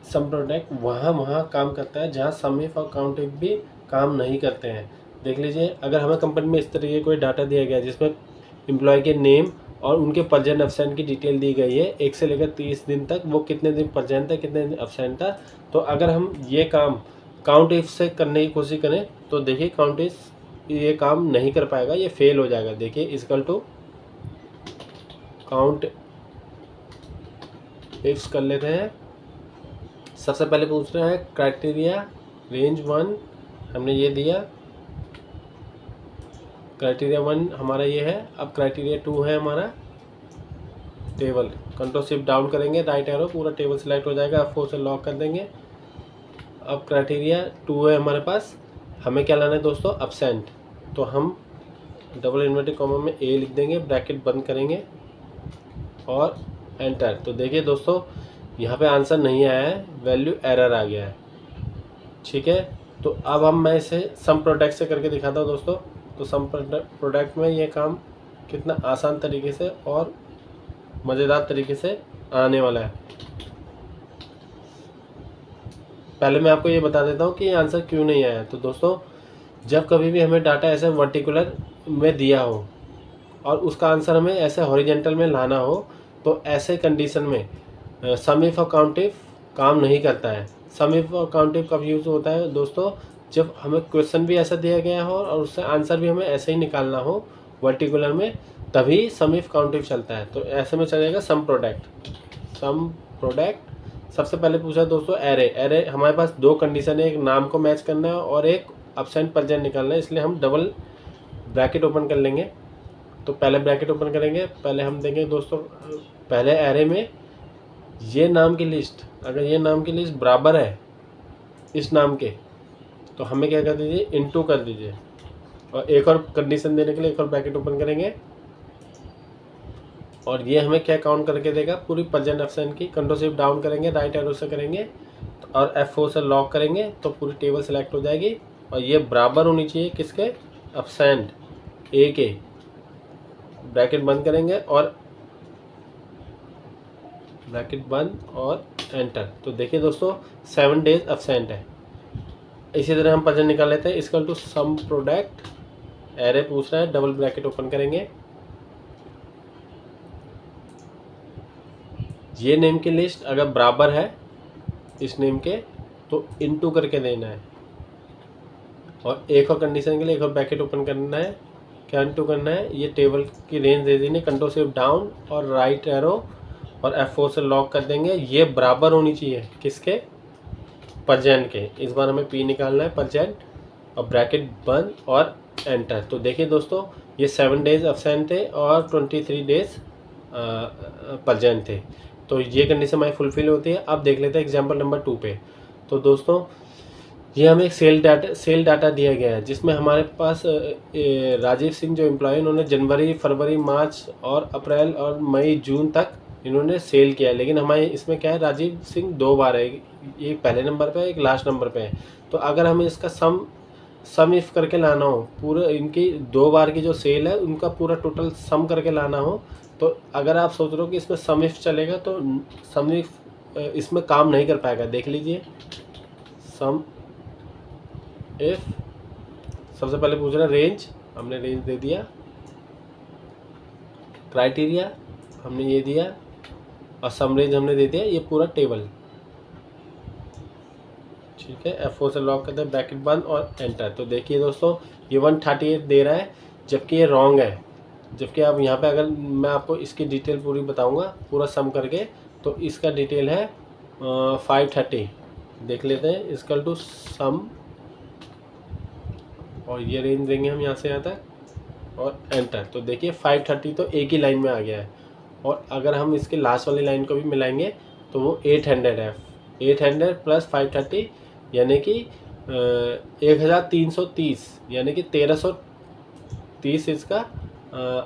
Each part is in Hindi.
सम प्रोडक्ट वहाँ काम करता है जहाँ सम इफ और काउंट इफ भी काम नहीं करते हैं। देख लीजिए, अगर हमें कंपनी में इस तरीके कोई डाटा दिया गया जिसमें एम्प्लॉय के नेम और उनके प्रेजेंट एब्सेंट की डिटेल दी गई है 1 से लेकर 30 दिन तक, वो कितने दिन प्रेजेंट था कितने दिन एब्सेंट था, तो अगर हम ये काम काउंट इफ से करने की कोशिश करें तो देखिए काउंट इफ ये काम नहीं कर पाएगा, ये फेल हो जाएगा। देखिए इक्वल टू काउंट इफ्स कर लेते हैं। सबसे पहले पूछ रहे हैं क्राइटेरिया रेंज 1, हमने ये दिया, क्राइटेरिया 1 हमारा ये है। अब क्राइटेरिया 2 है हमारा टेबल, कंट्रोल शिफ्ट डाउन करेंगे, राइट एरो, पूरा टेबल सेलेक्ट हो जाएगा, F4 से लॉक कर देंगे। अब क्राइटेरिया 2 है हमारे पास, हमें क्या लाना है दोस्तों, एब्सेंट, तो हम डबल इन्वर्टेड कॉमा में ए लिख देंगे, ब्रैकेट बंद करेंगे और एंटर। तो देखिए दोस्तों यहाँ पे आंसर नहीं आया है, वैल्यू एरर आ गया है। ठीक है, तो अब मैं इसे सम प्रोडक्ट से करके दिखाता हूँ दोस्तों। तो सम प्रोडक्ट में ये काम कितना आसान तरीके से और मज़ेदार तरीके से आने वाला है। पहले मैं आपको ये बता देता हूँ कि ये आंसर क्यों नहीं आया। तो दोस्तों जब कभी भी हमें डाटा ऐसे वर्टिकुलर में दिया हो और उसका आंसर हमें ऐसे हॉरिजेंटल में लाना हो, तो ऐसे कंडीशन में सम इफ और काउंट इफ काम नहीं करता है। सम इफ और काउंट इफ कब यूज़ होता है दोस्तों, जब हमें क्वेश्चन भी ऐसा दिया गया हो और उससे आंसर भी हमें ऐसे ही निकालना हो वर्टिकुलर में, तभी सम इफ काउंट इफ चलता है। तो ऐसे में चलेगा सम प्रोडक्ट। सम प्रोडक्ट सबसे पहले पूछा दोस्तों एरे। एरे हमारे पास दो कंडीशन है, एक नाम को मैच करना है और एक एब्सेंट प्रेजेंट निकालना है, इसलिए हम डबल ब्रैकेट ओपन कर लेंगे। तो पहले ब्रैकेट ओपन करेंगे, पहले हम देंगे दोस्तों पहले एरे में ये नाम की लिस्ट, अगर ये नाम की लिस्ट बराबर है इस नाम के, तो हमें क्या कर दीजिए, इनटू कर दीजिए। और एक और कंडीशन देने के लिए एक और ब्रैकेट ओपन करेंगे और ये हमें क्या काउंट करके देगा, पूरी प्रेजेंट एब्सेंट की। कंट्रोल शिफ्ट डाउन करेंगे, राइट एरो से करेंगे और F4 से लॉक करेंगे, तो पूरी टेबल सेलेक्ट हो जाएगी और ये बराबर होनी चाहिए किसके, एब्सेंट ए के। ब्रैकेट बंद करेंगे और ब्रैकेट बंद और एंटर। तो देखिए दोस्तों 7 डेज एब्सेंट है। इसी तरह हम प्रेजेंट निकाल लेते हैं, equal to sum product array पूछ रहा है, डबल ब्रैकेट ओपन करेंगे, ये नेम की लिस्ट अगर बराबर है इस नेम के तो इनटू करके देना है। और एक और कंडीशन के लिए एक और ब्रैकेट ओपन करना है, क्या इनटू करना है, ये टेबल की रेंज दे देनी, कंट्रोल शिफ्ट डाउन और राइट एरो और F4 से लॉक कर देंगे। ये बराबर होनी चाहिए किसके, प्रेजेंट के। इस बार हमें P निकालना है प्रेजेंट और ब्रैकेट बंद और एंटर। तो देखिए दोस्तों ये 7 डेज एब्सेंट थे और 23 डेज प्रेजेंट थे, तो ये कंडीशन हमारी फुलफिल होती है। अब देख लेते हैं एग्जांपल नंबर 2 पे। तो दोस्तों ये हमें एक सेल डाटा दिया गया है जिसमें हमारे पास राजीव सिंह जो एम्प्लॉय, उन्होंने जनवरी फरवरी मार्च और अप्रैल और मई जून तक इन्होंने सेल किया है। लेकिन हमारे इसमें क्या है, राजीव सिंह 2 बार है, एक पहले नंबर पे है, एक लास्ट नंबर पे है। तो अगर हमें इसका सम इफ करके लाना हो, पूरे इनकी 2 बार की जो सेल है उनका पूरा टोटल सम करके लाना हो, तो अगर आप सोच रहे हो कि इसमें सम इफ चलेगा तो सम इफ इसमें काम नहीं कर पाएगा। देख लीजिए सम इफ सबसे पहले पूछ रहा है रेंज, हमने रेंज दे दिया, क्राइटेरिया हमने ये दिया और सम रेंज हमने दे दिया, ये पूरा टेबल। ठीक है, F4 से लॉक करते हैं, ब्रैकेट बंद और एंटर। तो देखिए दोस्तों ये 138 दे रहा है जबकि ये रॉन्ग है। जबकि आप यहाँ पे अगर मैं आपको इसकी डिटेल पूरी बताऊँगा पूरा सम करके, तो इसका डिटेल है 530। देख लेते हैं, इक्वल टू सम और ये रेंज देंगे हम यहाँ से यहाँ तक और एंटर। तो देखिए 530 तो एक ही लाइन में आ गया है। और अगर हम इसके लास्ट वाली लाइन को भी मिलाएंगे तो वो 800 है, 800 प्लस 530 यानी कि 1330, यानी कि 1330 इसका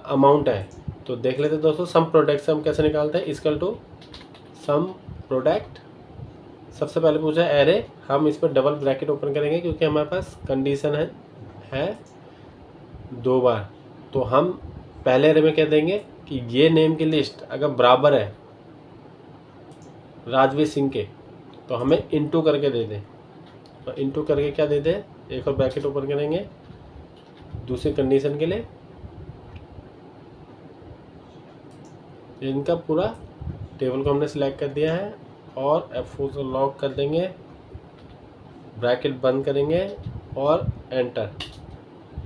अमाउंट है। तो देख लेते हैं दोस्तों सम प्रोडक्ट से हम कैसे निकालते हैं, इक्वल टू सम प्रोडक्ट। सबसे पहले पूछा है एरे, हम इस पर डबल ब्रैकेट ओपन करेंगे क्योंकि हमारे पास कंडीशन है 2 बार। तो हम पहले एरे में कह देंगे कि ये नेम की लिस्ट अगर बराबर है राजवीर सिंह के, तो हमें इनटू करके दे दे। तो इनटू करके क्या दे दे, एक और ब्रैकेट ओपन करेंगे दूसरी कंडीशन के लिए। इनका पूरा टेबल को हमने सिलेक्ट कर दिया है और F4 से लॉक कर देंगे, ब्रैकेट बंद करेंगे और एंटर।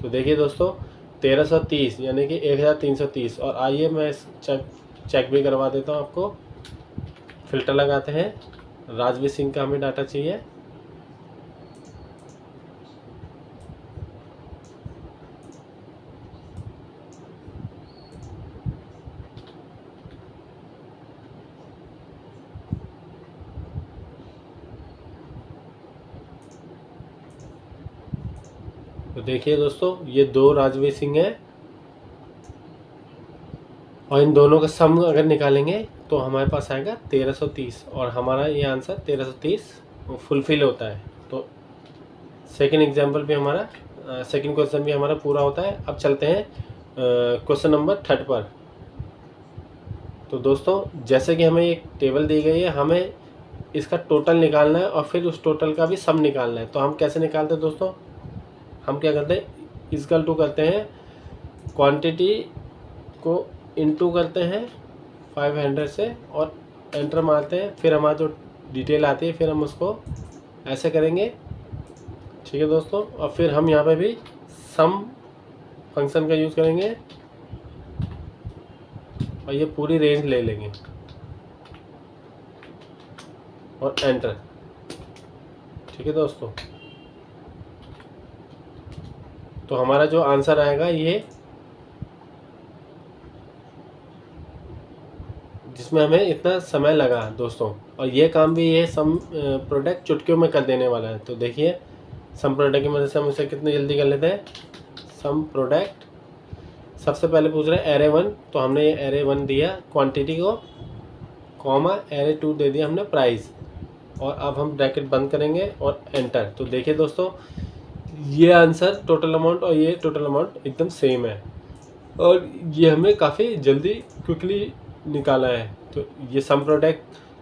तो देखिए दोस्तों 1330 यानी कि 1330। और आइए मैं चेक भी करवा देता हूँ आपको। फ़िल्टर लगाते हैं, राजवीर सिंह का हमें डाटा चाहिए। तो देखिए दोस्तों ये 2 राजवीर सिंह हैं और इन दोनों का सम अगर निकालेंगे तो हमारे पास आएगा 1330 और हमारा ये आंसर 1330 फुलफिल होता है। तो सेकंड एग्जांपल भी हमारा सेकंड क्वेश्चन भी हमारा पूरा होता है। अब चलते हैं क्वेश्चन नंबर 3 पर। तो दोस्तों जैसे कि हमें एक टेबल दी गई है, हमें इसका टोटल निकालना है और फिर उस टोटल का भी सम निकालना है। तो हम कैसे निकालते हैं दोस्तों, हम क्या करते हैं, इक्वल टू करते हैं, क्वांटिटी को इनटू करते हैं 500 से और एंटर मारते हैं। फिर हमारा जो डिटेल आती है फिर हम उसको ऐसे करेंगे, ठीक है दोस्तों। और फिर हम यहाँ पे भी सम फंक्शन का यूज़ करेंगे और ये पूरी रेंज ले लेंगे और एंटर, ठीक है दोस्तों। तो हमारा जो आंसर आएगा ये, जिसमें हमें इतना समय लगा दोस्तों, और ये काम भी ये सम प्रोडक्ट चुटकियों में कर देने वाला है। तो देखिए सम प्रोडक्ट की मदद से हम इसे कितनी जल्दी कर लेते हैं। सम प्रोडक्ट सबसे पहले पूछ रहे हैं एरे 1, तो हमने ये एरे 1 दिया क्वांटिटी को, कॉमा एरे 2 दे दिया हमने प्राइस, और अब हम ब्रैकेट बंद करेंगे और एंटर। तो देखिए दोस्तों ये आंसर टोटल अमाउंट और ये टोटल अमाउंट एकदम सेम है और ये हमने काफ़ी जल्दी क्विकली निकाला है। तो ये सम प्रोडक्ट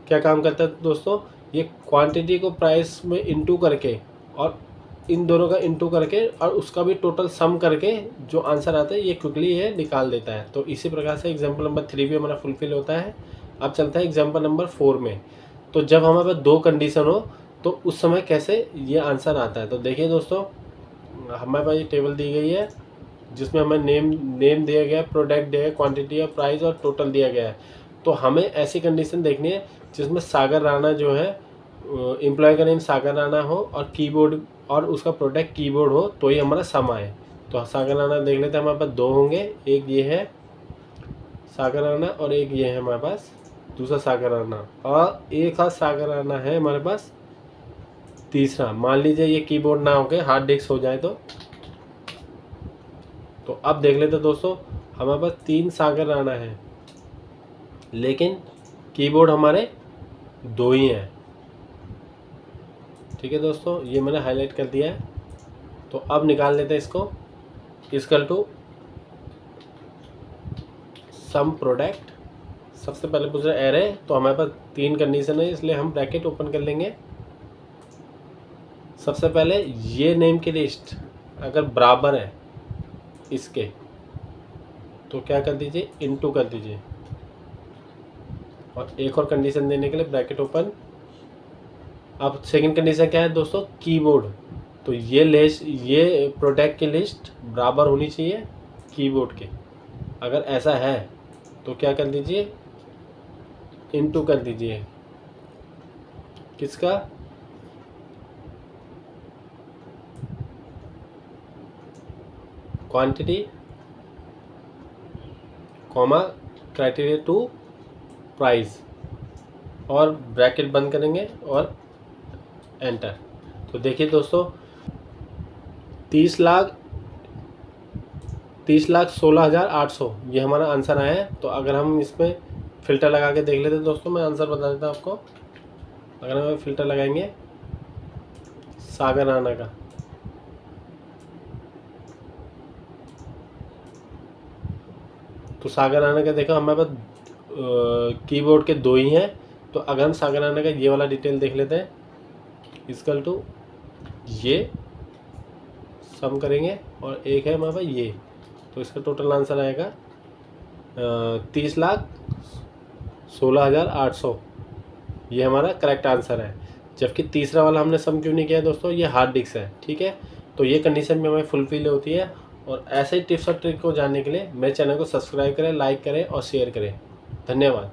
क्या काम करता है दोस्तों, ये क्वांटिटी को प्राइस में इंटू करके और इन दोनों का इंटू करके और उसका भी टोटल सम करके जो आंसर आता है ये क्विकली ये निकाल देता है। तो इसी प्रकार से एग्जांपल नंबर 3 भी हमारा फुलफिल होता है। अब चलता है एग्जांपल नंबर 4 में। तो जब हमारे पास 2 कंडीशन हो तो उस समय कैसे ये आंसर आता है। तो देखिए दोस्तों हमारे पास ये टेबल दी गई है जिसमें हमें नेम दिया गया है, प्रोडक्ट दिया है, क्वांटिटी है, प्राइस और टोटल दिया गया है। तो हमें ऐसी कंडीशन देखनी है जिसमें सागर राणा जो है एम्प्लॉय का नेम सागर राणा हो और कीबोर्ड और उसका प्रोडक्ट कीबोर्ड हो, तो ही हमारा सम आए। तो सागर राणा देख लेते हैं, हमारे पास 2 होंगे, एक ये है सागर राणा और एक ये है हमारे पास दूसरा सागर राणा, और एक हाथ सागर राणा है हमारे पास तीसरा। मान लीजिए ये कीबोर्ड ना होके हार्ड डिस्क हो जाए तो अब देख लेते दोस्तों हमारे पास 3 सागर राणा है लेकिन कीबोर्ड हमारे 2 ही हैं, ठीक है दोस्तों। ये मैंने हाईलाइट कर दिया है। तो अब निकाल लेते हैं इसको, इक्वल टू सम प्रोडक्ट। सबसे पहले पूछ रहे एरे, तो हमारे पास 3 कंडीशन है इसलिए हम ब्रैकेट ओपन कर लेंगे। सबसे पहले ये नेम की लिस्ट अगर बराबर है इसके तो क्या कर दीजिए, इनटू कर दीजिए, और एक और कंडीशन देने के लिए ब्रैकेट ओपन। अब सेकंड कंडीशन क्या है दोस्तों, कीबोर्ड। तो ये प्रोडक्ट की लिस्ट बराबर होनी चाहिए कीबोर्ड के। अगर ऐसा है तो क्या कर दीजिए, इनटू कर दीजिए किसका, quantity comma criteria to price, और ब्रैकेट बंद करेंगे और एंटर। तो देखिए दोस्तों 30,16,800 ये हमारा आंसर आया है। तो अगर हम इसमें फ़िल्टर लगा के देख लेते दोस्तों, मैं आंसर बता देता हूँ आपको। अगर हम फ़िल्टर लगाएंगे सागर राणा का, तो सागर राणा का देखो हमारे पास कीबोर्ड के 2 ही हैं तो अगहन सागराना का ये वाला डिटेल देख लेते हैं। इक्वल टू ये सम करेंगे और एक है हमारे पास ये, तो इसका टोटल आंसर आएगा 30,16,800। ये हमारा करेक्ट आंसर है। जबकि तीसरा वाला हमने सम क्यों नहीं किया दोस्तों, ये हार्ड डिस्क है, ठीक है। तो ये कंडीशन भी हमें फुलफिल होती है। और ऐसे ही टिप्स और ट्रिक को जानने के लिए मेरे चैनल को सब्सक्राइब करें, लाइक करें और शेयर करें। धन्यवाद।